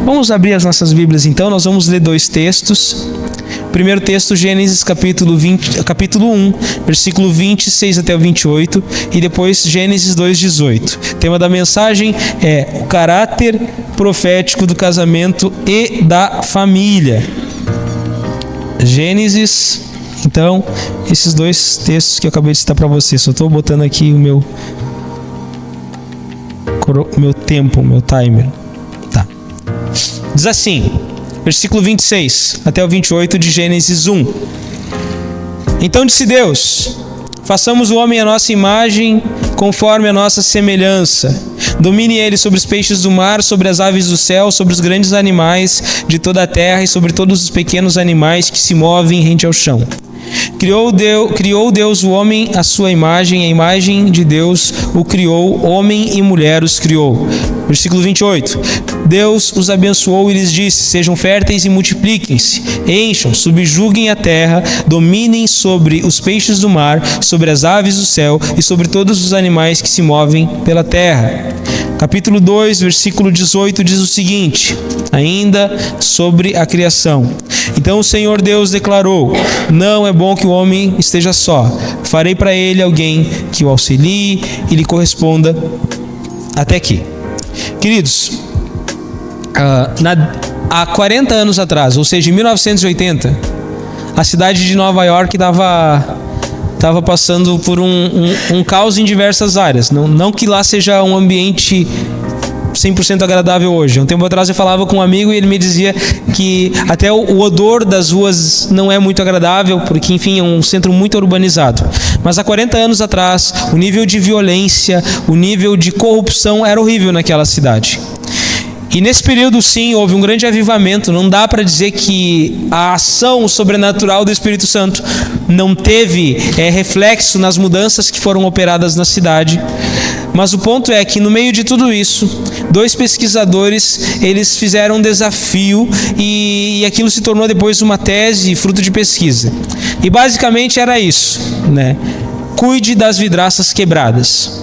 Vamos abrir as nossas Bíblias então, nós vamos ler dois textos. Primeiro texto, Gênesis capítulo 1, versículo 26 até o 28, e depois Gênesis 2:18. O tema da mensagem é o caráter profético do casamento e da família. Gênesis, então, esses dois textos que eu acabei de citar para você. Só estou botando aqui o meu tempo, o meu timer. Tá. Diz assim, versículo 26 até o 28 de Gênesis 1. Então disse Deus: façamos o homem à nossa imagem, conforme a nossa semelhança. Domine ele sobre os peixes do mar, sobre as aves do céu, sobre os grandes animais de toda a terra e sobre todos os pequenos animais que se movem rente ao chão. Criou Deus o homem à sua imagem, a imagem de Deus o criou, homem e mulher os criou. Versículo 28. Deus os abençoou e lhes disse: sejam férteis e multipliquem-se, encham, subjuguem a terra, dominem sobre os peixes do mar, sobre as aves do céu e sobre todos os animais que se movem pela terra. Capítulo 2, versículo 18 diz o seguinte, ainda sobre a criação. Então o Senhor Deus declarou: não é bom que o homem esteja só. Farei para ele alguém que o auxilie e lhe corresponda. Até aqui. Queridos, há 40 anos atrás, ou seja, em 1980, a cidade de Nova York estava passando por um caos em diversas áreas. Não que lá seja um ambiente 100% agradável hoje. Um tempo atrás eu falava com um amigo e ele me dizia que até o odor das ruas não é muito agradável, porque, enfim, é um centro muito urbanizado. Mas há 40 anos atrás, o nível de violência, o nível de corrupção era horrível naquela cidade. E nesse período, sim, houve um grande avivamento. Não dá para dizer que a ação sobrenatural do Espírito Santo não teve reflexo nas mudanças que foram operadas na cidade. Mas o ponto é que no meio de tudo isso, dois pesquisadores, eles fizeram um desafio e aquilo se tornou depois uma tese fruto de pesquisa. E basicamente era isso, né? Cuide das vidraças quebradas.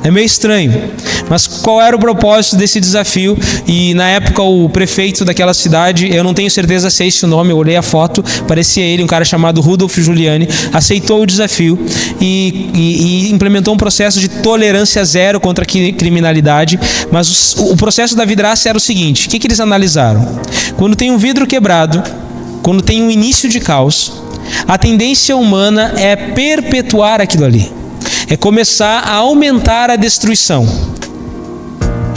É meio estranho, mas qual era o propósito desse desafio? E na época o prefeito daquela cidade, eu não tenho certeza se é esse o nome, eu olhei a foto, parecia ele, um cara chamado Rudolf Giuliani, aceitou o desafio e implementou um processo de tolerância zero contra a criminalidade. Mas o processo da vidraça era o seguinte: o que eles analisaram? Quando tem um vidro quebrado, quando tem um início de caos, a tendência humana é perpetuar aquilo ali. É começar a aumentar a destruição.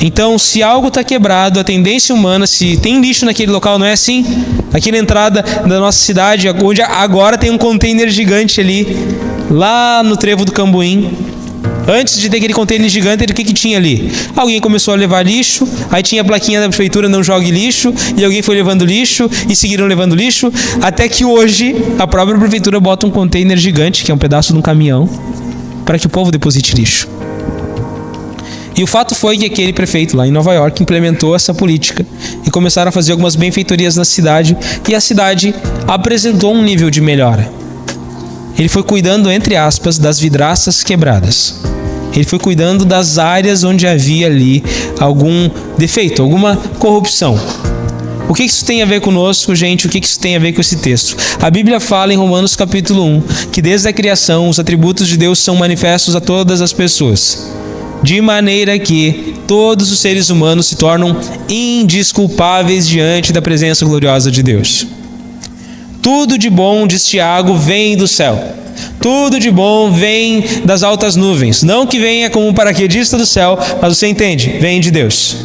Então, se algo está quebrado, a tendência humana, se tem lixo naquele local, não é assim? Aquela entrada da nossa cidade, onde agora tem um container gigante ali, lá no trevo do Cambuim. Antes de ter aquele container gigante, o que tinha ali? Alguém começou a levar lixo, aí tinha a plaquinha da prefeitura: não jogue lixo, e alguém foi levando lixo, e seguiram levando lixo, até que hoje a própria prefeitura bota um container gigante, que é um pedaço de um caminhão, para que o povo deposite lixo. E o fato foi que aquele prefeito lá em Nova York implementou essa política e começaram a fazer algumas benfeitorias na cidade, e a cidade apresentou um nível de melhora. Ele foi cuidando, entre aspas, das vidraças quebradas. Ele foi cuidando das áreas onde havia ali algum defeito, alguma corrupção. O que isso tem a ver conosco, gente? O que isso tem a ver com esse texto? A Bíblia fala em Romanos capítulo 1 que desde a criação os atributos de Deus são manifestos a todas as pessoas, de maneira que todos os seres humanos se tornam indesculpáveis diante da presença gloriosa de Deus. Tudo de bom, diz Tiago, vem do céu. Tudo de bom vem das altas nuvens. Não que venha como um paraquedista do céu, mas você entende, vem de Deus.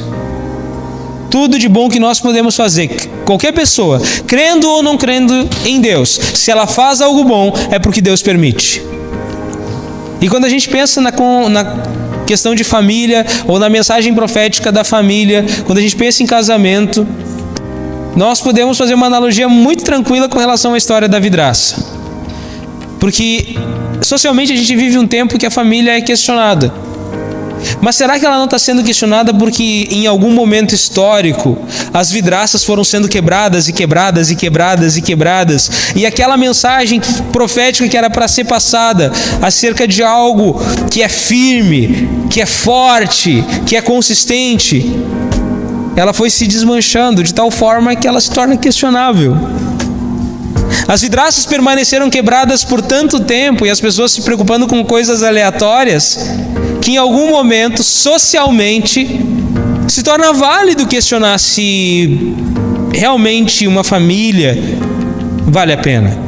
Tudo de bom que nós podemos fazer, qualquer pessoa, crendo ou não crendo em Deus, se ela faz algo bom, é porque Deus permite. E quando a gente pensa na questão de família, ou na mensagem profética da família, quando a gente pensa em casamento, nós podemos fazer uma analogia muito tranquila com relação à história da vidraça. Porque socialmente a gente vive um tempo que a família é questionada. Mas será que ela não está sendo questionada porque em algum momento histórico as vidraças foram sendo quebradas e quebradas e quebradas e quebradas, e aquela mensagem profética que era para ser passada acerca de algo que é firme, que é forte, que é consistente, ela foi se desmanchando de tal forma que ela se torna questionável. As vidraças permaneceram quebradas por tanto tempo e as pessoas se preocupando com coisas aleatórias que em algum momento, socialmente, se torna válido questionar se realmente uma família vale a pena.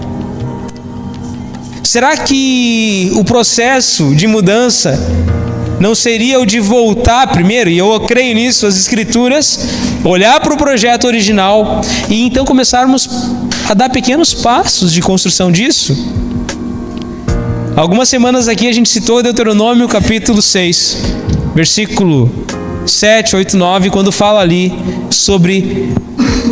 Será que o processo de mudança não seria o de voltar primeiro, e eu creio nisso, as Escrituras, olhar para o projeto original e então começarmos a dar pequenos passos de construção disso? Algumas semanas aqui a gente citou Deuteronômio capítulo 6, versículo 7, 8, 9, quando fala ali sobre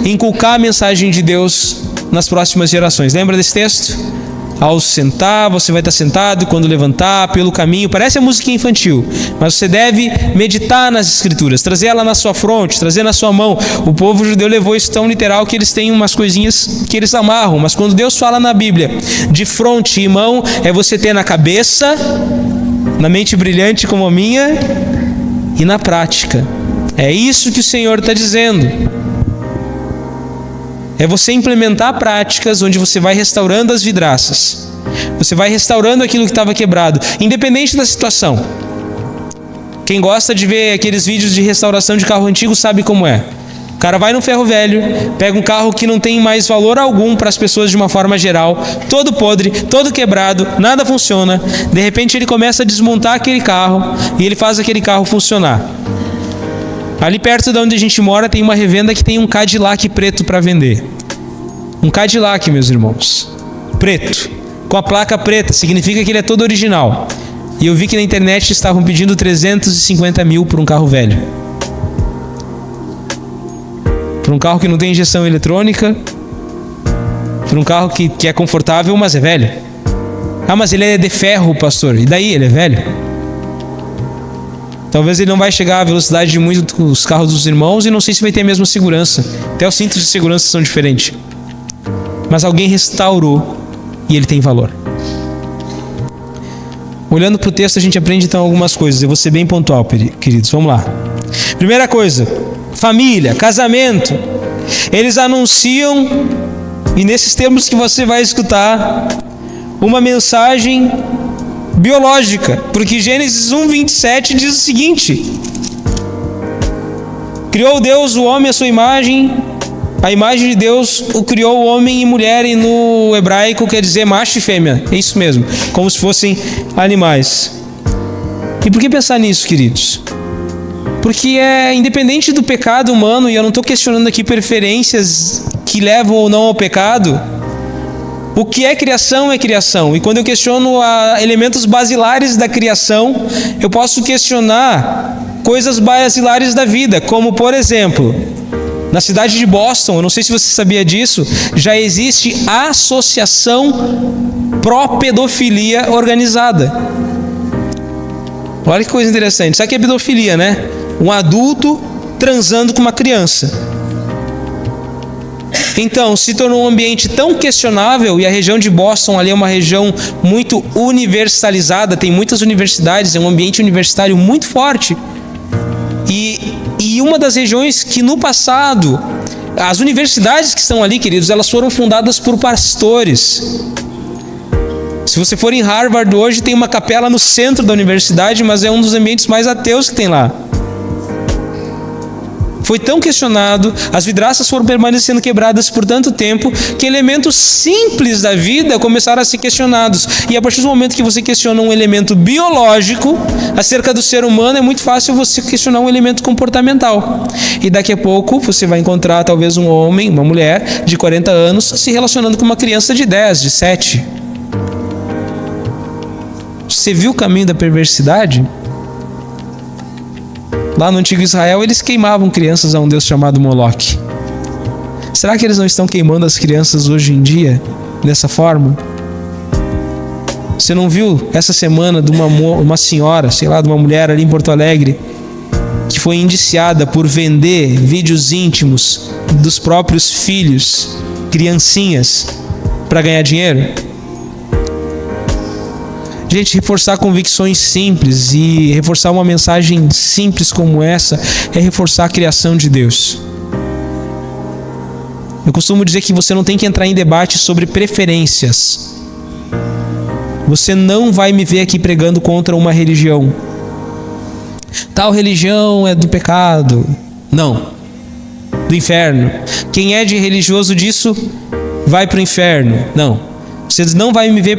inculcar a mensagem de Deus nas próximas gerações. Lembra desse texto? Ao sentar, você vai estar sentado, quando levantar, pelo caminho. Parece a música infantil, mas você deve meditar nas Escrituras, trazer ela na sua fronte, trazer na sua mão. O povo judeu levou isso tão literal que eles têm umas coisinhas que eles amarram, mas quando Deus fala na Bíblia de fronte e mão, é você ter na cabeça, na mente brilhante como a minha e na prática. É isso que o Senhor está dizendo. É você implementar práticas onde você vai restaurando as vidraças. Você vai restaurando aquilo que estava quebrado, independente da situação. Quem gosta de ver aqueles vídeos de restauração de carro antigo sabe como é. O cara vai no ferro velho, pega um carro que não tem mais valor algum para as pessoas de uma forma geral, todo podre, todo quebrado, nada funciona. De repente ele começa a desmontar aquele carro e ele faz aquele carro funcionar. Ali perto de onde a gente mora tem uma revenda que tem um Cadillac preto para vender. Um Cadillac, meus irmãos. Preto. Com a placa preta. Significa que ele é todo original. E eu vi que na internet estavam pedindo 350 mil por um carro velho. Por um carro que não tem injeção eletrônica. Por um carro que é confortável, mas é velho. Ah, mas ele é de ferro, pastor. E daí? Ele é velho? Talvez ele não vai chegar à velocidade de muitos carros dos irmãos e não sei se vai ter a mesma segurança. Até os cintos de segurança são diferentes. Mas alguém restaurou e ele tem valor. Olhando para o texto a gente aprende então algumas coisas. Eu vou ser bem pontual, queridos. Vamos lá. Primeira coisa, família, casamento. Eles anunciam, e nesses termos que você vai escutar, uma mensagem biológica, porque Gênesis 1:27 diz o seguinte: criou Deus o homem à sua imagem, a imagem de Deus o criou homem e mulher, e no hebraico quer dizer macho e fêmea, é isso mesmo, como se fossem animais. E por que pensar nisso, queridos? Porque é independente do pecado humano, e eu não estou questionando aqui preferências que levam ou não ao pecado. O que é criação é criação. E quando eu questiono elementos basilares da criação, eu posso questionar coisas basilares da vida, como por exemplo, na cidade de Boston, eu não sei se você sabia disso, já existe associação pró-pedofilia organizada. Olha que coisa interessante. Sabe o que é pedofilia, né? Um adulto transando com uma criança. Então, se tornou um ambiente tão questionável, e a região de Boston ali é uma região muito universalizada, tem muitas universidades, é um ambiente universitário muito forte. E uma das regiões que no passado, as universidades que estão ali, queridos, elas foram fundadas por pastores. Se você for em Harvard hoje, tem uma capela no centro da universidade, mas é um dos ambientes mais ateus que tem lá. Foi tão questionado, as vidraças foram permanecendo quebradas por tanto tempo, que elementos simples da vida começaram a ser questionados. E a partir do momento que você questiona um elemento biológico acerca do ser humano, é muito fácil você questionar um elemento comportamental. E daqui a pouco você vai encontrar talvez um homem, uma mulher de 40 anos se relacionando com uma criança de 10, de 7. Você viu o caminho da perversidade? Lá no antigo Israel, eles queimavam crianças a um deus chamado Moloque. Será que eles não estão queimando as crianças hoje em dia, dessa forma? Você não viu essa semana de uma senhora, sei lá, de uma mulher ali em Porto Alegre, que foi indiciada por vender vídeos íntimos dos próprios filhos, criancinhas, para ganhar dinheiro? Gente, reforçar convicções simples e reforçar uma mensagem simples como essa é reforçar a criação de Deus. Eu costumo dizer que você não tem que entrar em debate sobre preferências. Você não vai me ver aqui pregando contra uma religião. Tal religião é do pecado. Não. Do inferno. Quem é de religioso disso vai para o inferno. Não. Você não vai me ver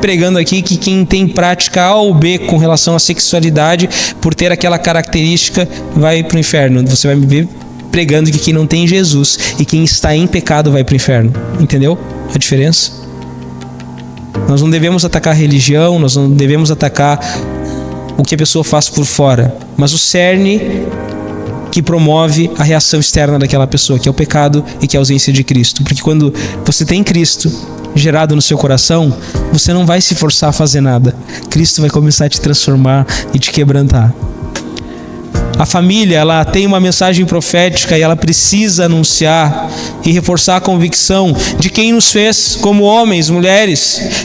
pregando aqui que quem tem prática A ou B com relação à sexualidade, por ter aquela característica, vai para o inferno. Você vai me ver pregando que quem não tem Jesus e quem está em pecado vai para o inferno. Entendeu a diferença? Nós não devemos atacar a religião, nós não devemos atacar o que a pessoa faz por fora, mas o cerne que promove a reação externa daquela pessoa, que é o pecado e que é a ausência de Cristo. Porque quando você tem Cristo gerado no seu coração, você não vai se forçar a fazer nada. Cristo vai começar a te transformar e te quebrantar. A família, ela tem uma mensagem profética e ela precisa anunciar e reforçar a convicção de quem nos fez como homens, mulheres.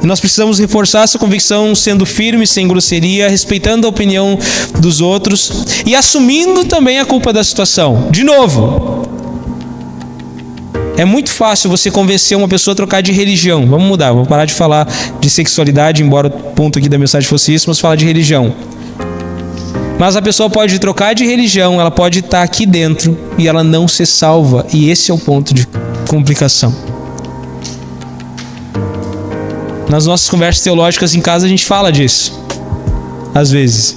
E nós precisamos reforçar essa convicção sendo firmes, sem grosseria, respeitando a opinião dos outros e assumindo também a culpa da situação. De novo, é muito fácil você convencer uma pessoa a trocar de religião. Vamos mudar, vou parar de falar de sexualidade, embora o ponto aqui da mensagem fosse isso, mas falar de religião. Mas a pessoa pode trocar de religião, ela pode estar aqui dentro e ela não ser salva. E esse é o ponto de complicação. Nas nossas conversas teológicas em casa a gente fala disso. Às vezes.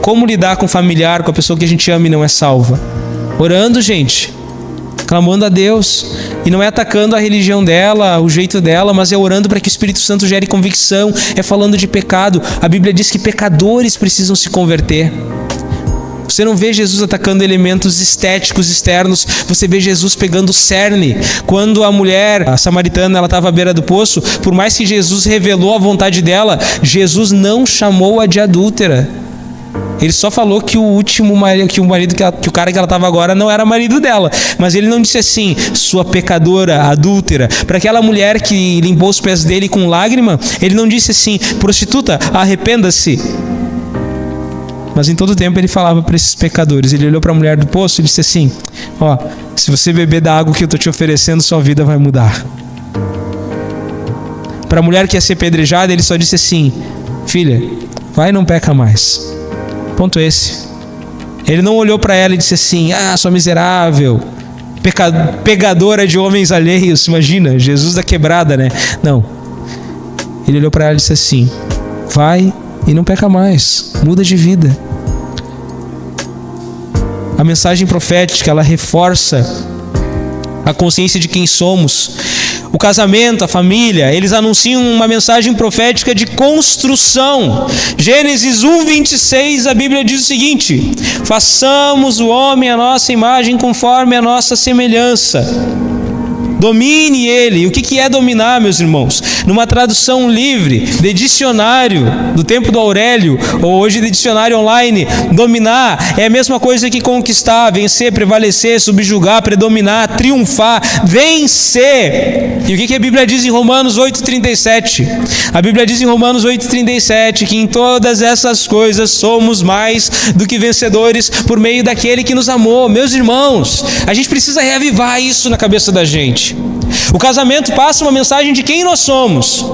Como lidar com o familiar, com a pessoa que a gente ama e não é salva? Orando, gente. Clamando a Deus. E não é atacando a religião dela, o jeito dela, mas é orando para que o Espírito Santo gere convicção. É falando de pecado. A Bíblia diz que pecadores precisam se converter. Você não vê Jesus atacando elementos estéticos externos, você vê Jesus pegando o cerne. Quando a mulher, a samaritana, ela estava à beira do poço, por mais que Jesus revelou a vontade dela, Jesus não chamou-a de adúltera. Ele só falou que o cara que ela estava agora não era marido dela. Mas ele não disse assim, sua pecadora, adúltera. Para aquela mulher que limpou os pés dele com lágrima, ele não disse assim, prostituta, arrependa-se. Mas em todo o tempo ele falava para esses pecadores. Ele olhou para a mulher do poço e disse assim, ó, se você beber da água que eu estou te oferecendo, sua vida vai mudar. Para a mulher que ia ser apedrejada, ele só disse assim, filha, vai e não peca mais. Ponto esse. Ele não olhou para ela e disse assim, sua miserável, pegadora de homens alheios. Imagina, Jesus da quebrada, né? Não. Ele olhou para ela e disse assim, vai e não peca mais, muda de vida. A mensagem profética, ela reforça a consciência de quem somos. O casamento, a família, eles anunciam uma mensagem profética de construção. Gênesis 1:26, a Bíblia diz o seguinte, façamos o homem à nossa imagem conforme a nossa semelhança. Domine ele. O que é dominar, meus irmãos? Numa tradução livre, de dicionário, do tempo do Aurélio, ou hoje de dicionário online, dominar é a mesma coisa que conquistar, vencer, prevalecer, subjugar, predominar, triunfar, vencer. E o que a Bíblia diz em Romanos 8:37? A Bíblia diz em Romanos 8:37 que em todas essas coisas somos mais do que vencedores por meio daquele que nos amou. Meus irmãos, a gente precisa reavivar isso na cabeça da gente. O casamento passa uma mensagem de quem nós somos.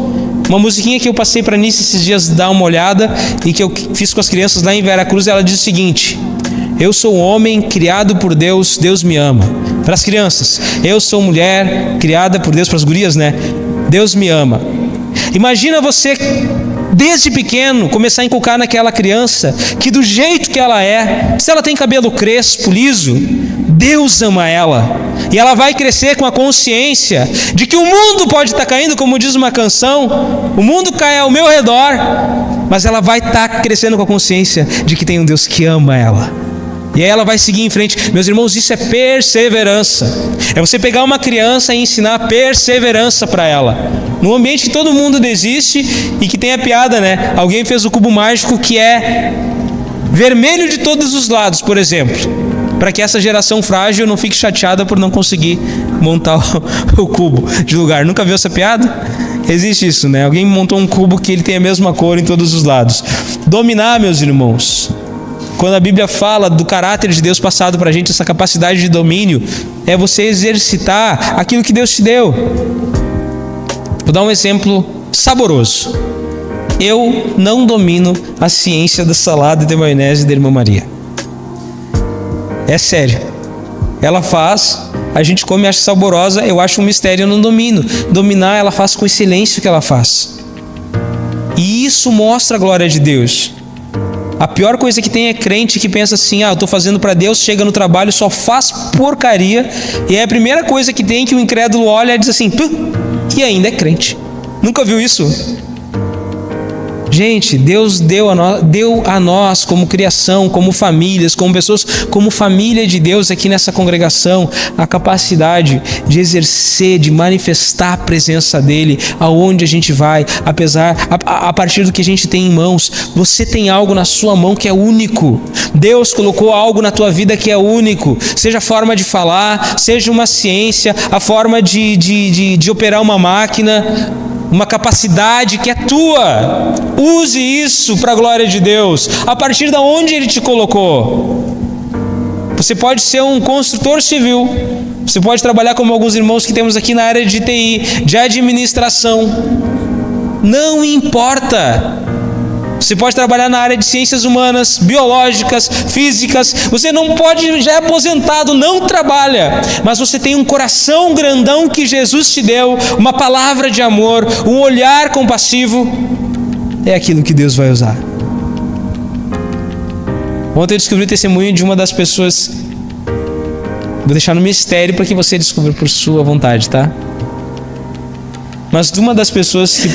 Uma musiquinha que eu passei para Nice esses dias dar uma olhada e que eu fiz com as crianças lá em Veracruz, ela diz o seguinte, eu sou um homem criado por Deus, Deus me ama. Para as crianças, eu sou mulher criada por Deus, para as gurias, né? Deus me ama. Imagina você, desde pequeno, começar a inculcar naquela criança que do jeito que ela é, se ela tem cabelo crespo, liso, Deus ama ela. E ela vai crescer com a consciência de que o mundo pode estar caindo, como diz uma canção, o mundo cai ao meu redor, mas ela vai estar crescendo com a consciência de que tem um Deus que ama ela. E aí ela vai seguir em frente. Meus irmãos, isso é perseverança. É você pegar uma criança e ensinar perseverança para ela. Num ambiente que todo mundo desiste e que tem a piada, né? Alguém fez o cubo mágico que é vermelho de todos os lados, por exemplo, para que essa geração frágil não fique chateada por não conseguir montar o cubo de lugar. Nunca viu essa piada? Existe isso, né? Alguém montou um cubo que ele tem a mesma cor em todos os lados. Dominar, meus irmãos. Quando a Bíblia fala do caráter de Deus passado para a gente, essa capacidade de domínio, é você exercitar aquilo que Deus te deu. Vou dar um exemplo saboroso. Eu não domino a ciência da salada de maionese da irmã Maria. É sério. Ela faz, a gente come e acha saborosa, eu acho um mistério, eu não domino. Dominar, ela faz com excelência o que ela faz. E isso mostra a glória de Deus. A pior coisa que tem é crente que pensa assim, eu estou fazendo para Deus, chega no trabalho, só faz porcaria, e aí a primeira coisa que tem que o incrédulo olha e diz assim, e ainda é crente. Nunca viu isso? Gente, Deus deu a nós como criação, como famílias, como pessoas, como família de Deus aqui nessa congregação, a capacidade de exercer, de manifestar a presença dEle aonde a gente vai, a partir do que a gente tem em mãos. Você tem algo na sua mão que é único. Deus colocou algo na tua vida que é único, seja a forma de falar, seja uma ciência, a forma de operar uma máquina, uma capacidade que é tua. Use isso para a glória de Deus, a partir de onde Ele te colocou. Você pode ser um construtor civil, você pode trabalhar como alguns irmãos que temos aqui na área de TI, de administração, não importa. Você pode trabalhar na área de ciências humanas, biológicas, físicas. Você não pode, já é aposentado, não trabalha. Mas você tem um coração grandão que Jesus te deu, uma palavra de amor, um olhar compassivo. É aquilo que Deus vai usar. Ontem eu descobri o testemunho de uma das pessoas. Vou deixar no mistério para que você descubra por sua vontade, tá? Mas de uma das pessoas que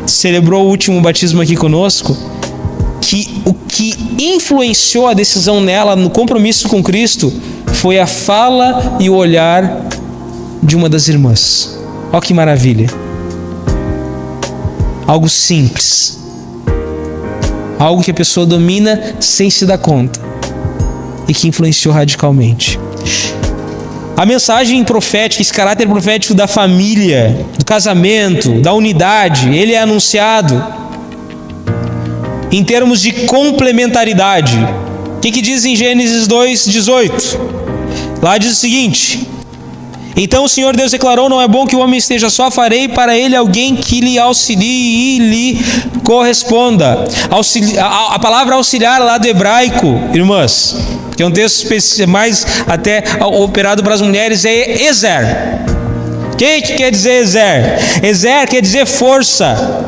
celebrou o último batismo aqui conosco, que o que influenciou a decisão nela no compromisso com Cristo foi a fala e o olhar de uma das irmãs. Olha que maravilha. Algo simples. Algo que a pessoa domina sem se dar conta e que influenciou radicalmente. A mensagem profética, esse caráter profético da família, do casamento, da unidade, ele é anunciado em termos de complementaridade. O que diz em Gênesis 2:18? Lá diz o seguinte: então o Senhor Deus declarou, não é bom que o homem esteja só, farei para ele alguém que lhe auxilie e lhe corresponda. A palavra auxiliar lá do hebraico, irmãs, que é um texto mais até operado para as mulheres, é Ezer. O que quer dizer Ezer? Ezer quer dizer força.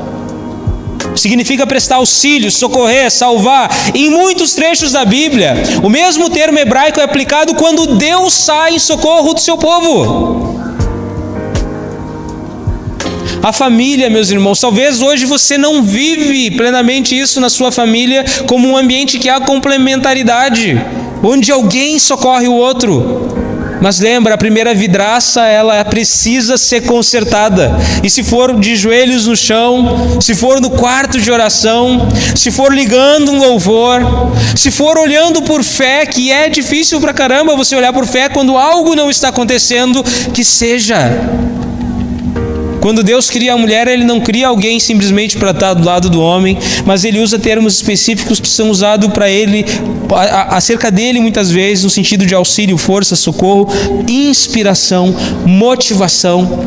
Significa prestar auxílio, socorrer, salvar. Em muitos trechos da Bíblia, o mesmo termo hebraico é aplicado quando Deus sai em socorro do seu povo. A família, meus irmãos, talvez hoje você não vive plenamente isso na sua família como um ambiente que há complementaridade, onde alguém socorre o outro. Mas lembra, a primeira vidraça, ela precisa ser consertada. E se for de joelhos no chão, se for no quarto de oração, se for ligando um louvor, se for olhando por fé, que é difícil pra caramba você olhar por fé quando algo não está acontecendo, que seja. Quando Deus cria a mulher, Ele não cria alguém simplesmente para estar do lado do homem, mas Ele usa termos específicos que são usados para Ele, acerca dele muitas vezes, no sentido de auxílio, força, socorro, inspiração, motivação.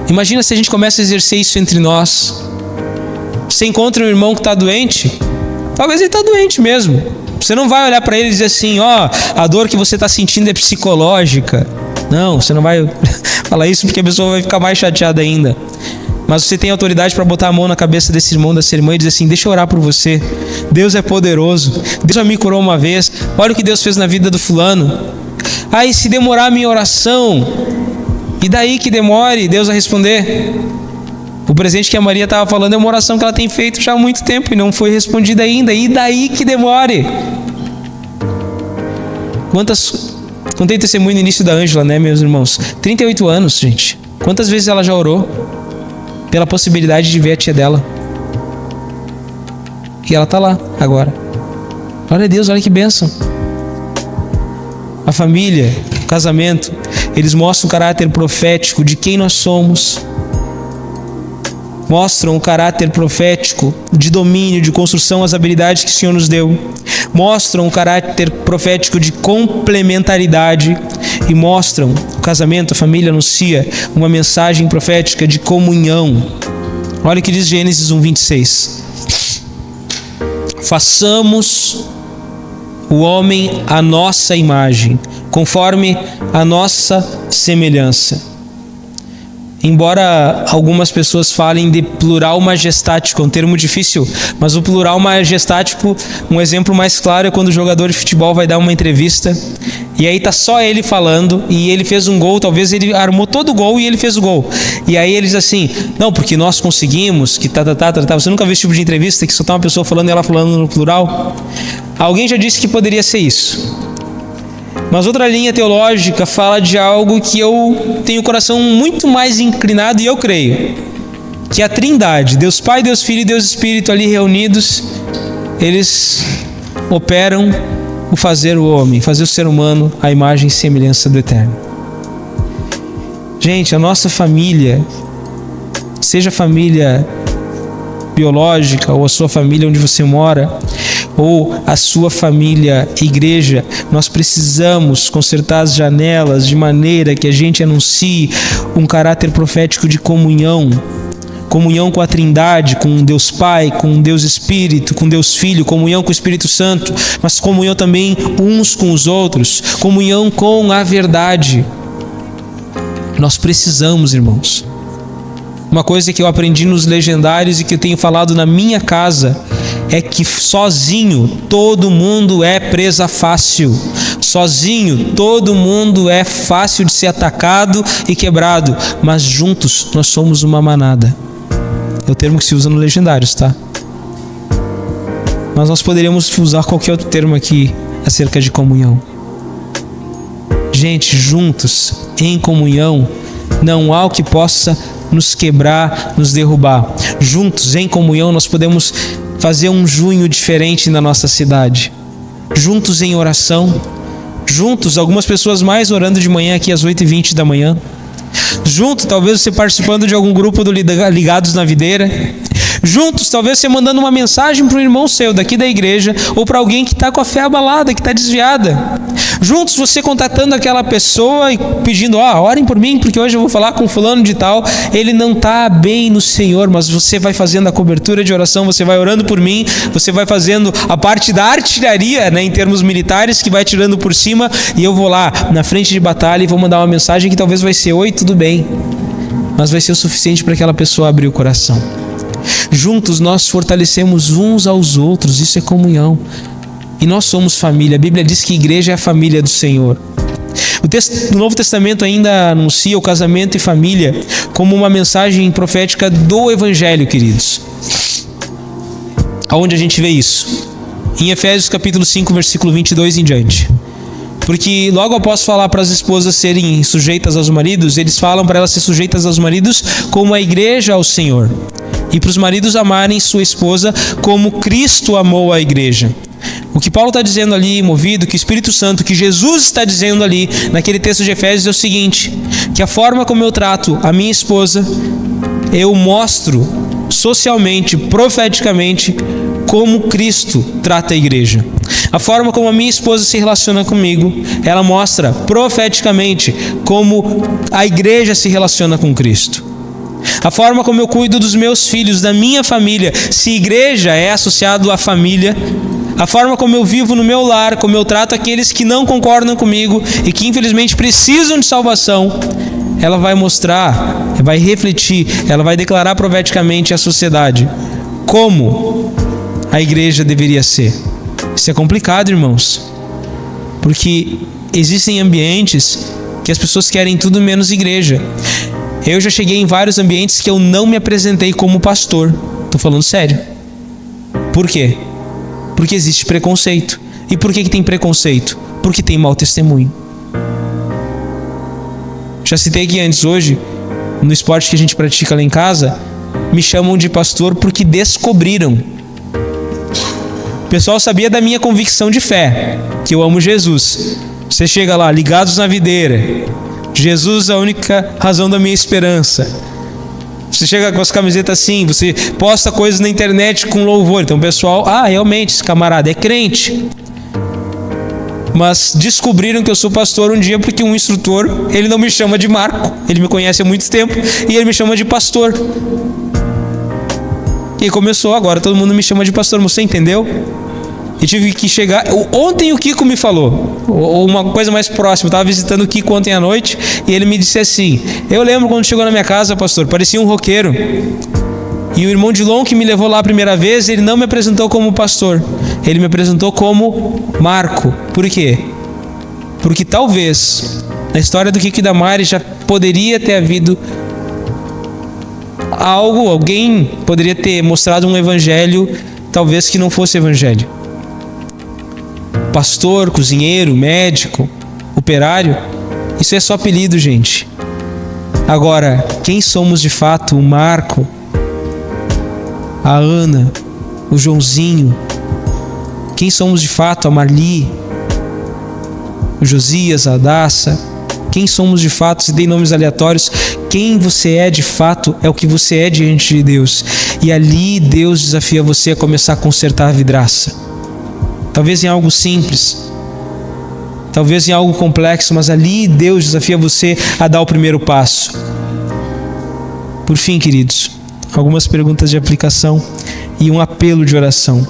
Imagina se a gente começa a exercer isso entre nós. Você encontra um irmão que está doente, talvez ele está doente mesmo. Você não vai olhar para ele e dizer assim, a dor que você está sentindo é psicológica. Não, você não vai falar isso porque a pessoa vai ficar mais chateada ainda. Mas você tem autoridade para botar a mão na cabeça desse irmão, dessa irmã e dizer assim, deixa eu orar por você. Deus é poderoso. Deus já me curou uma vez. Olha o que Deus fez na vida do fulano. E se demorar a minha oração, e daí que demore, Deus vai responder. O presente que a Maria estava falando é uma oração que ela tem feito já há muito tempo e não foi respondida ainda. E daí que demore. Contei testemunho no início da Ângela, né, meus irmãos? 38 anos, gente. Quantas vezes ela já orou pela possibilidade de ver a tia dela? E ela tá lá, agora. Glória a Deus, olha que bênção. A família, o casamento, eles mostram o caráter profético de quem nós somos. mostram o caráter profético de domínio, de construção, as habilidades que o Senhor nos deu. Mostram o caráter profético de complementaridade e mostram o casamento, a família anuncia uma mensagem profética de comunhão. Olha o que diz Gênesis 1:26. Façamos o homem à nossa imagem, conforme a nossa semelhança. Embora algumas pessoas falem de plural majestático, é um termo difícil, mas o plural majestático, um exemplo mais claro é quando o jogador de futebol vai dar uma entrevista e aí tá só ele falando e ele fez um gol, talvez ele armou todo o gol e ele fez o gol. E aí ele diz assim, não, porque nós conseguimos, que Você nunca viu esse tipo de entrevista que só tá uma pessoa falando e ela falando no plural? Alguém já disse que poderia ser isso. Mas outra linha teológica fala de algo que eu tenho o coração muito mais inclinado e eu creio, que a Trindade, Deus Pai, Deus Filho e Deus Espírito ali reunidos, eles operam o fazer o homem, fazer o ser humano à imagem e semelhança do Eterno. Gente, a nossa família, seja a família biológica ou a sua família onde você mora, ou a sua família, igreja, nós precisamos consertar as janelas de maneira que a gente anuncie um caráter profético de comunhão. Comunhão com a Trindade, com Deus Pai, com Deus Espírito, com Deus Filho, comunhão com o Espírito Santo, mas comunhão também uns com os outros, comunhão com a verdade. Nós precisamos, irmãos. Uma coisa que eu aprendi nos legendários e que eu tenho falado na minha casa é que sozinho todo mundo é presa fácil. Sozinho todo mundo é fácil de ser atacado e quebrado, mas juntos nós somos uma manada. É o termo que se usa no legendários, tá? Mas nós poderíamos usar qualquer outro termo aqui acerca de comunhão. Gente, juntos, em comunhão, não há o que possa nos quebrar, nos derrubar. Juntos, em comunhão, nós podemos fazer um junho diferente na nossa cidade. Juntos em oração. Juntos, algumas pessoas mais orando de manhã aqui às 8h20 da manhã. Junto, talvez você participando de algum grupo do Ligados na Videira. Juntos, talvez você mandando uma mensagem para um irmão seu daqui da igreja ou para alguém que está com a fé abalada, que está desviada. Juntos, você contatando aquela pessoa e pedindo, orem por mim, porque hoje eu vou falar com fulano de tal. Ele não está bem no Senhor, mas você vai fazendo a cobertura de oração, você vai orando por mim, você vai fazendo a parte da artilharia, né, em termos militares, que vai tirando por cima, e eu vou lá na frente de batalha e vou mandar uma mensagem que talvez vai ser, oi, tudo bem, mas vai ser o suficiente para aquela pessoa abrir o coração. Juntos nós fortalecemos uns aos outros, isso é comunhão. E nós somos família. A Bíblia diz que a igreja é a família do Senhor. O Novo Testamento ainda anuncia o casamento e família como uma mensagem profética do Evangelho, queridos. Aonde a gente vê isso? Em Efésios capítulo 5, versículo 22 em diante. Porque logo após falar para as esposas serem sujeitas aos maridos, eles falam para elas ser sujeitas aos maridos como a igreja ao Senhor. E para os maridos amarem sua esposa como Cristo amou a igreja. O que Paulo está dizendo ali, movido, que o Espírito Santo, que Jesus está dizendo ali, naquele texto de Efésios, é o seguinte, que a forma como eu trato a minha esposa, eu mostro socialmente, profeticamente, como Cristo trata a igreja. A forma como a minha esposa se relaciona comigo, ela mostra profeticamente como a igreja se relaciona com Cristo. A forma como eu cuido dos meus filhos, da minha família, se igreja é associado à família, a forma como eu vivo no meu lar, como eu trato aqueles que não concordam comigo e que infelizmente precisam de salvação, ela vai mostrar, vai refletir, ela vai declarar profeticamente à sociedade como a igreja deveria ser. Isso é complicado, irmãos, porque existem ambientes que as pessoas querem tudo menos igreja. Eu já cheguei em vários ambientes que eu não me apresentei como pastor. Estou falando sério. Por quê? Porque existe preconceito. E por que tem preconceito? Porque tem mau testemunho. Já citei aqui antes, hoje, no esporte que a gente pratica lá em casa, me chamam de pastor porque descobriram. O pessoal sabia da minha convicção de fé, que eu amo Jesus. Você chega lá, Ligados na Videira, Jesus é a única razão da minha esperança. Você chega com as camisetas assim, você posta coisas na internet com louvor. Então o pessoal, realmente, esse camarada é crente. Mas descobriram que eu sou pastor um dia porque um instrutor, ele não me chama de Marco. Ele me conhece há muito tempo e ele me chama de pastor. E começou agora, todo mundo me chama de pastor, você entendeu? E tive que chegar... Ontem o Kiko me falou, ou uma coisa mais próxima, eu estava visitando o Kiko ontem à noite, e ele me disse assim: eu lembro quando chegou na minha casa, pastor, parecia um roqueiro. E o irmão Dilon, que me levou lá a primeira vez, ele não me apresentou como pastor, ele me apresentou como Marco. Por quê? Porque talvez na história do Kiko e da Mari já poderia ter havido alguém poderia ter mostrado um evangelho, talvez que não fosse evangelho. Pastor, cozinheiro, médico, operário, isso é só apelido, gente. Agora, quem somos de fato? O Marco, a Ana, o Joãozinho. Quem somos de fato? A Marli, o Josias, a Adassa. Quem somos de fato? Se dei nomes aleatórios. Quem você é de fato é o que você é diante de Deus. E ali Deus desafia você a começar a consertar a vidraça. Talvez em algo simples, talvez em algo complexo, mas ali Deus desafia você a dar o primeiro passo. Por fim, queridos, algumas perguntas de aplicação e um apelo de oração.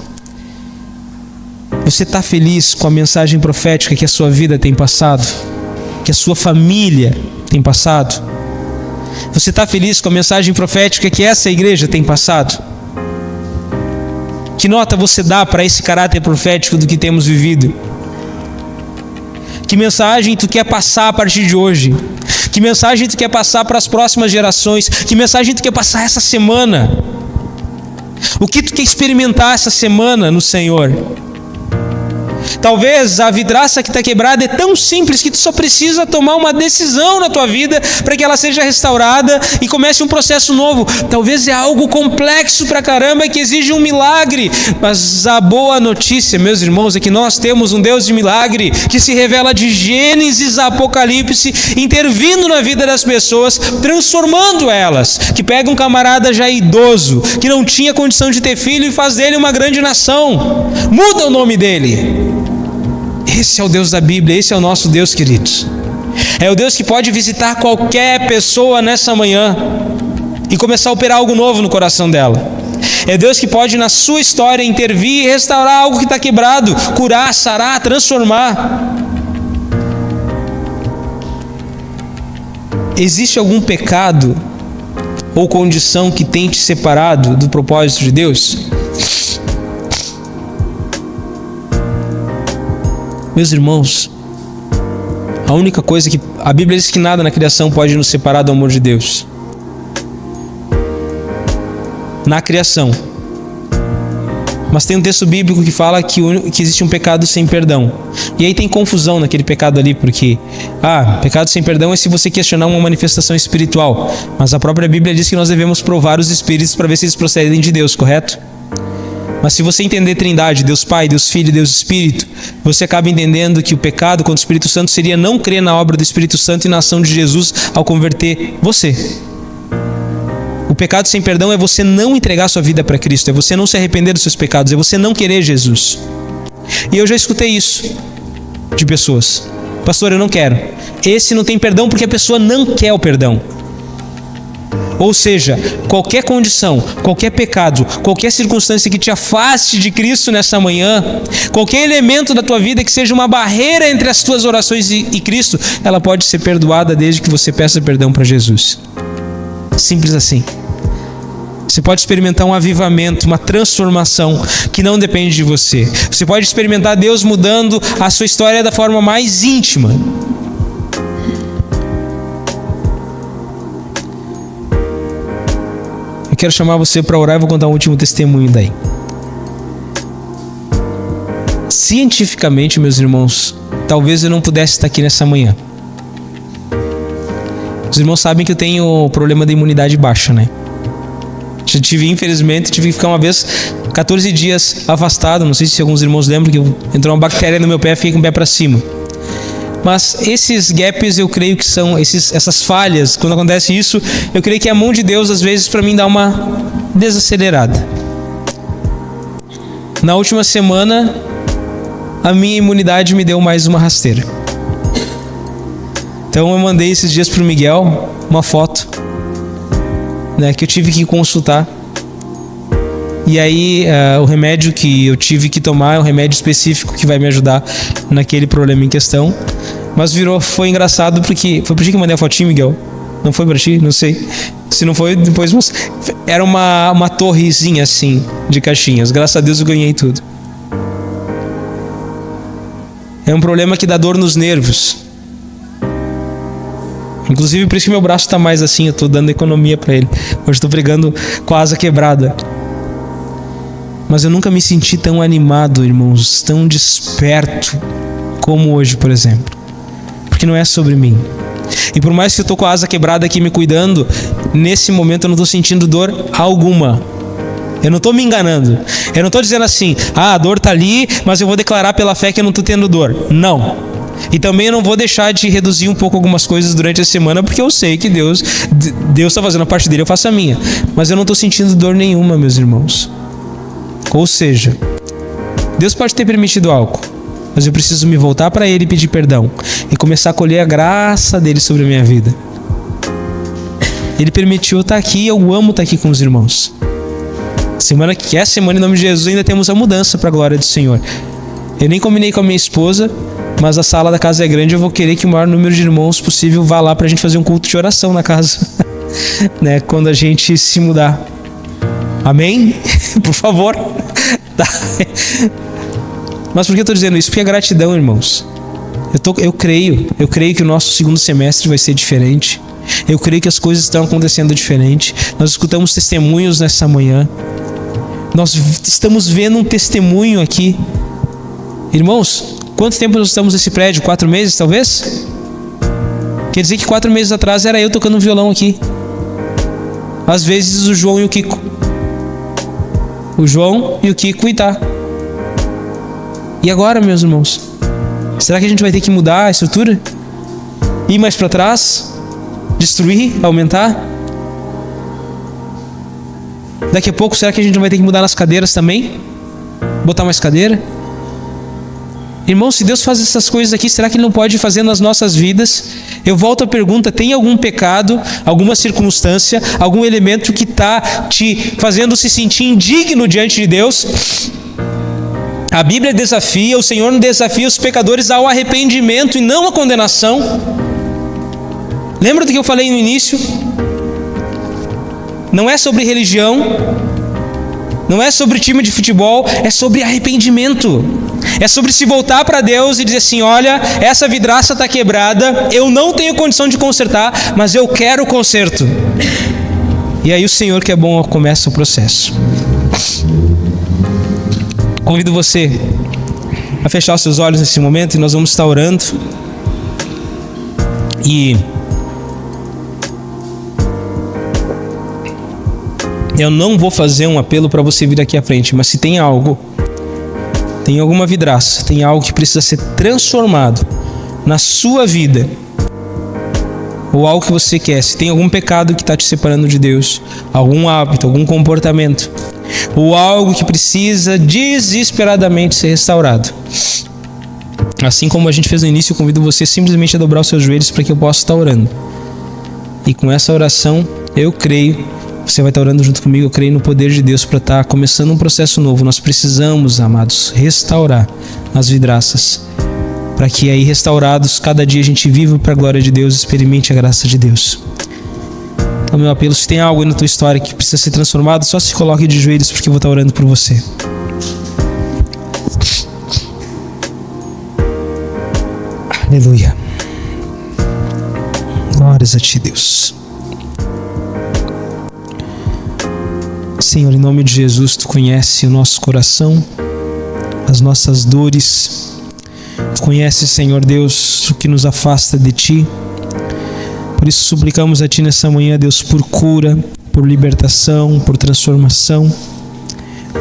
Você está feliz com a mensagem profética que a sua vida tem passado? Que a sua família tem passado? Você está feliz com a mensagem profética que essa igreja tem passado? Que nota você dá para esse caráter profético do que temos vivido? Que mensagem tu quer passar a partir de hoje? Que mensagem tu quer passar para as próximas gerações? Que mensagem tu quer passar essa semana? O que tu quer experimentar essa semana no Senhor? Talvez a vidraça que está quebrada é tão simples que tu só precisa tomar uma decisão na tua vida para que ela seja restaurada e comece um processo novo. Talvez é algo complexo pra caramba que exige um milagre, mas a boa notícia, meus irmãos, é que nós temos um Deus de milagre que se revela de Gênesis a Apocalipse, intervindo na vida das pessoas, transformando elas, que pega um camarada já idoso, que não tinha condição de ter filho e faz dele uma grande nação, muda o nome dele. Esse é o Deus da Bíblia, esse é o nosso Deus, queridos. É o Deus que pode visitar qualquer pessoa nessa manhã e começar a operar algo novo no coração dela. É Deus que pode na sua história intervir e restaurar algo que está quebrado, curar, sarar, transformar. Existe algum pecado ou condição que tenha te separado do propósito de Deus? Meus irmãos, a única coisa que... A Bíblia diz que nada na criação pode nos separar do amor de Deus. Na criação. Mas tem um texto bíblico que fala que existe um pecado sem perdão. E aí tem confusão naquele pecado ali, porque... pecado sem perdão é se você questionar uma manifestação espiritual. Mas a própria Bíblia diz que nós devemos provar os espíritos para ver se eles procedem de Deus, correto? Mas se você entender Trindade, Deus Pai, Deus Filho, Deus Espírito, você acaba entendendo que o pecado contra o Espírito Santo seria não crer na obra do Espírito Santo e na ação de Jesus ao converter você. O pecado sem perdão é você não entregar sua vida para Cristo, é você não se arrepender dos seus pecados, é você não querer Jesus. E eu já escutei isso de pessoas. Pastor, eu não quero. Esse não tem perdão porque a pessoa não quer o perdão. Ou seja, qualquer condição, qualquer pecado, qualquer circunstância que te afaste de Cristo nessa manhã, qualquer elemento da tua vida que seja uma barreira entre as tuas orações e Cristo, ela pode ser perdoada desde que você peça perdão para Jesus. Simples assim. Você pode experimentar um avivamento, uma transformação que não depende de você. Você pode experimentar Deus mudando a sua história da forma mais íntima. Eu quero chamar você para orar e vou contar um último testemunho daí. Cientificamente, meus irmãos, talvez eu não pudesse estar aqui nessa manhã. Os irmãos sabem que eu tenho problema de imunidade baixa, né? Já infelizmente, tive que ficar uma vez 14 dias afastado. Não sei se alguns irmãos lembram que entrou uma bactéria no meu pé e fiquei com o pé para cima. Mas esses gaps eu creio que são essas falhas. Quando acontece isso, eu creio que a mão de Deus às vezes para mim dá uma desacelerada. Na última semana, a minha imunidade me deu mais uma rasteira. Então eu mandei esses dias pro Miguel uma foto, né, que eu tive que consultar. E aí o remédio que eu tive que tomar é um remédio específico que vai me ajudar naquele problema em questão. Mas foi engraçado porque... Foi pra ti que eu mandei a fotinha, Miguel? Não foi pra ti? Não sei. Se não foi, depois... Era uma torrezinha assim, de caixinhas. Graças a Deus eu ganhei tudo. É um problema que dá dor nos nervos. Inclusive por isso que meu braço tá mais assim. Eu tô dando economia pra ele. Hoje eu tô pregando com a asa quebrada. Mas eu nunca me senti tão animado, irmãos, tão desperto como hoje, por exemplo. Porque não é sobre mim. E por mais que eu tô com a asa quebrada aqui me cuidando, nesse momento eu não tô sentindo dor alguma. Eu não tô me enganando. Eu não tô dizendo assim, a dor tá ali, mas eu vou declarar pela fé que eu não tô tendo dor. Não. E também eu não vou deixar de reduzir um pouco algumas coisas durante a semana, porque eu sei que Deus tá fazendo a parte dele, eu faço a minha. Mas eu não tô sentindo dor nenhuma, meus irmãos. Ou seja, Deus pode ter permitido algo, mas eu preciso me voltar para Ele e pedir perdão e começar a colher a graça dele sobre a minha vida. Ele permitiu eu estar aqui e eu amo estar aqui com os irmãos. Semana que é semana, em nome de Jesus, ainda temos a mudança para a glória do Senhor. Eu nem combinei com a minha esposa, mas a sala da casa é grande, eu vou querer que o maior número de irmãos possível vá lá para a gente fazer um culto de oração na casa, né, quando a gente se mudar. Amém? Por favor. Tá. Mas por que eu estou dizendo isso? Porque é gratidão, irmãos. Eu creio que o nosso segundo semestre vai ser diferente. Eu creio que as coisas estão acontecendo diferente. Nós escutamos testemunhos nessa manhã. Nós estamos vendo um testemunho aqui. Irmãos, quanto tempo nós estamos nesse prédio? 4 meses, talvez? Quer dizer que 4 meses atrás era eu tocando violão aqui. Às vezes o João e o Kiko. O João e o Kiko e tá. E agora, meus irmãos? Será que a gente vai ter que mudar a estrutura? Ir mais para trás? Destruir? Aumentar? Daqui a pouco, será que a gente não vai ter que mudar nas cadeiras também? Botar mais cadeira? Irmãos, se Deus faz essas coisas aqui, será que Ele não pode fazer nas nossas vidas? Eu volto à pergunta, tem algum pecado, alguma circunstância, algum elemento que está te fazendo se sentir indigno diante de Deus? A Bíblia desafia, o Senhor desafia os pecadores ao arrependimento e não à condenação. Lembra do que eu falei no início? Não é sobre religião, não é sobre time de futebol, é sobre arrependimento. É sobre se voltar para Deus e dizer assim, olha, essa vidraça está quebrada, eu não tenho condição de consertar, mas eu quero o conserto. E aí o Senhor que é bom começa o processo. Convido você a fechar os seus olhos nesse momento e nós vamos estar orando. E eu não vou fazer um apelo para você vir aqui à frente, mas se tem algo, tem alguma vidraça, tem algo que precisa ser transformado na sua vida, ou algo que você quer, se tem algum pecado que está te separando de Deus, algum hábito, algum comportamento, ou algo que precisa desesperadamente ser restaurado, assim como a gente fez no início, eu convido você simplesmente a dobrar os seus joelhos para que eu possa estar orando. E com essa oração, eu creio, você vai estar orando junto comigo, eu creio no poder de Deus para estar começando um processo novo. Nós precisamos, amados, restaurar as vidraças, para que aí restaurados, cada dia a gente viva para a glória de Deus, experimente a graça de Deus. Então meu apelo, se tem algo aí na tua história que precisa ser transformado, só se coloque de joelhos porque eu vou estar orando por você. Aleluia. Glórias a ti, Deus. Senhor, em nome de Jesus, Tu conhece o nosso coração, as nossas dores. Tu conheces, Senhor Deus, o que nos afasta de Ti. Por isso suplicamos a Ti nessa manhã, Deus, por cura, por libertação, por transformação,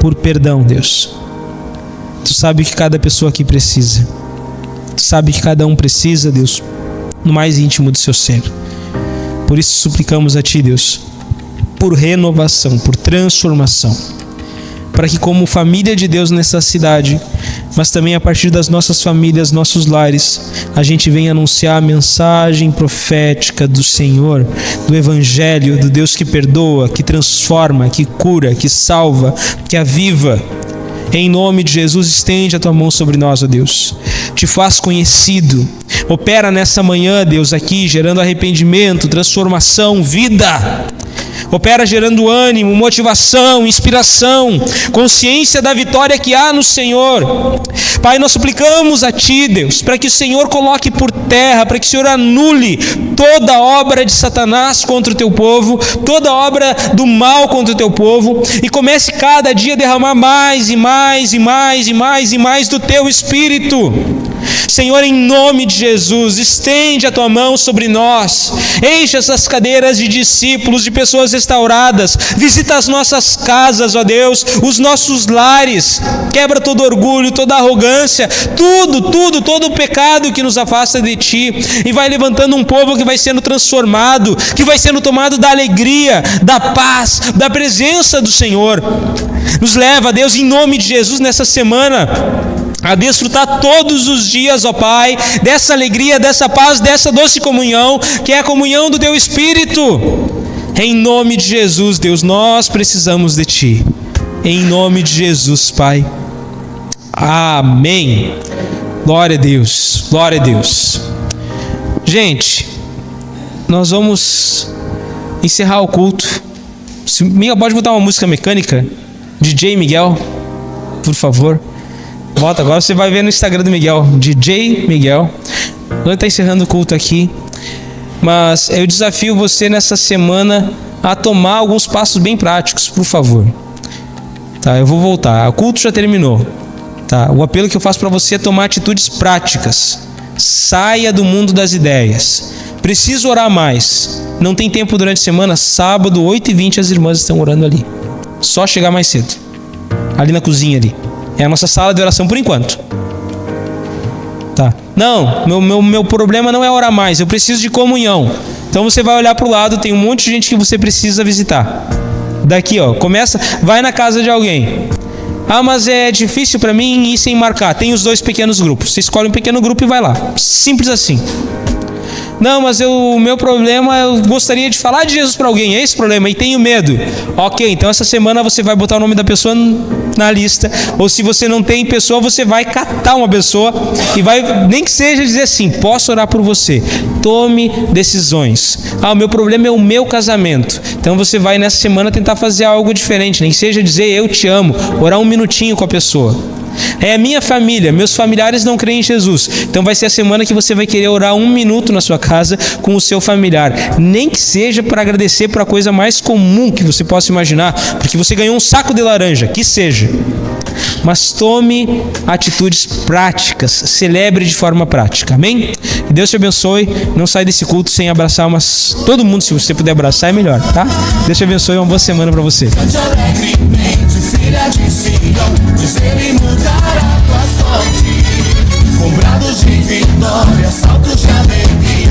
por perdão, Deus. Tu sabe o que cada pessoa aqui precisa. Tu sabe que cada um precisa, Deus, no mais íntimo do seu ser. Por isso suplicamos a Ti, Deus, por renovação, por transformação, para que como família de Deus nessa cidade, mas também a partir das nossas famílias, nossos lares, a gente venha anunciar a mensagem profética do Senhor, do Evangelho, do Deus que perdoa, que transforma, que cura, que salva, que aviva. Em nome de Jesus, estende a Tua mão sobre nós, ó Deus. Te faz conhecido. Opera nessa manhã, Deus, aqui, gerando arrependimento, transformação, vida. Opera gerando ânimo, motivação, inspiração, consciência da vitória que há no Senhor. Pai, nós suplicamos a Ti, Deus, para que o Senhor coloque por terra, para que o Senhor anule toda obra de Satanás contra o Teu povo, toda obra do mal contra o Teu povo, e comece cada dia a derramar mais e mais e mais e mais e mais do Teu Espírito. Senhor, em nome de Jesus, estende a Tua mão sobre nós, enche essas cadeiras de discípulos, de pessoas restauradas, visita as nossas casas, ó Deus, os nossos lares, quebra todo orgulho, toda arrogância, todo o pecado que nos afasta de Ti, e vai levantando um povo que vai sendo transformado, que vai sendo tomado da alegria, da paz, da presença do Senhor. Nos leva, Deus, em nome de Jesus, nessa semana, a desfrutar todos os dias, ó Pai, dessa alegria, dessa paz, dessa doce comunhão, que é a comunhão do Teu Espírito. Em nome de Jesus, Deus, nós precisamos de Ti. Em nome de Jesus, Pai. Amém. Glória a Deus, glória a Deus. Gente, nós vamos encerrar o culto. Miguel, pode botar uma música mecânica? DJ Miguel, por favor. Volta, agora você vai ver no Instagram do Miguel, DJ Miguel. Ele está encerrando o culto aqui, mas eu desafio você nessa semana a tomar alguns passos bem práticos, por favor. Tá, eu vou voltar. O culto já terminou. Tá, o apelo que eu faço para você é tomar atitudes práticas. Saia do mundo das ideias. Preciso orar mais. Não tem tempo durante a semana? Sábado, 8h20, as irmãs estão orando ali. Só chegar mais cedo. Ali na cozinha ali. É a nossa sala de oração por enquanto. Tá. Não, meu problema não é orar mais. Eu preciso de comunhão. Então você vai olhar para o lado, tem um monte de gente que você precisa visitar. Daqui, ó, começa, vai na casa de alguém. Ah, mas é difícil para mim ir sem marcar. Tem os 2 pequenos grupos. Você escolhe um pequeno grupo e vai lá. Simples assim. Não, mas o meu problema, eu gostaria de falar de Jesus para alguém, é esse o problema, e tenho medo. Ok, então essa semana você vai botar o nome da pessoa na lista, ou se você não tem pessoa, você vai catar uma pessoa e vai, nem que seja dizer assim, posso orar por você. Tome decisões. Ah, o meu problema é o meu casamento. Então você vai nessa semana tentar fazer algo diferente, nem que seja dizer eu te amo, orar um minutinho com a pessoa. É a minha família, meus familiares não creem em Jesus. Então vai ser a semana que você vai querer orar 1 minuto na sua casa com o seu familiar. Nem que seja para agradecer por a coisa mais comum que você possa imaginar, porque você ganhou um saco de laranja, que seja. Mas tome atitudes práticas, celebre de forma prática, amém? Que Deus te abençoe, não sai desse culto sem abraçar todo mundo, se você puder abraçar é melhor, tá? Deus te abençoe, uma boa semana para você. Filha de Sião, pois Ele mudará tua sorte. Com brados de vitória, saltos de alegria,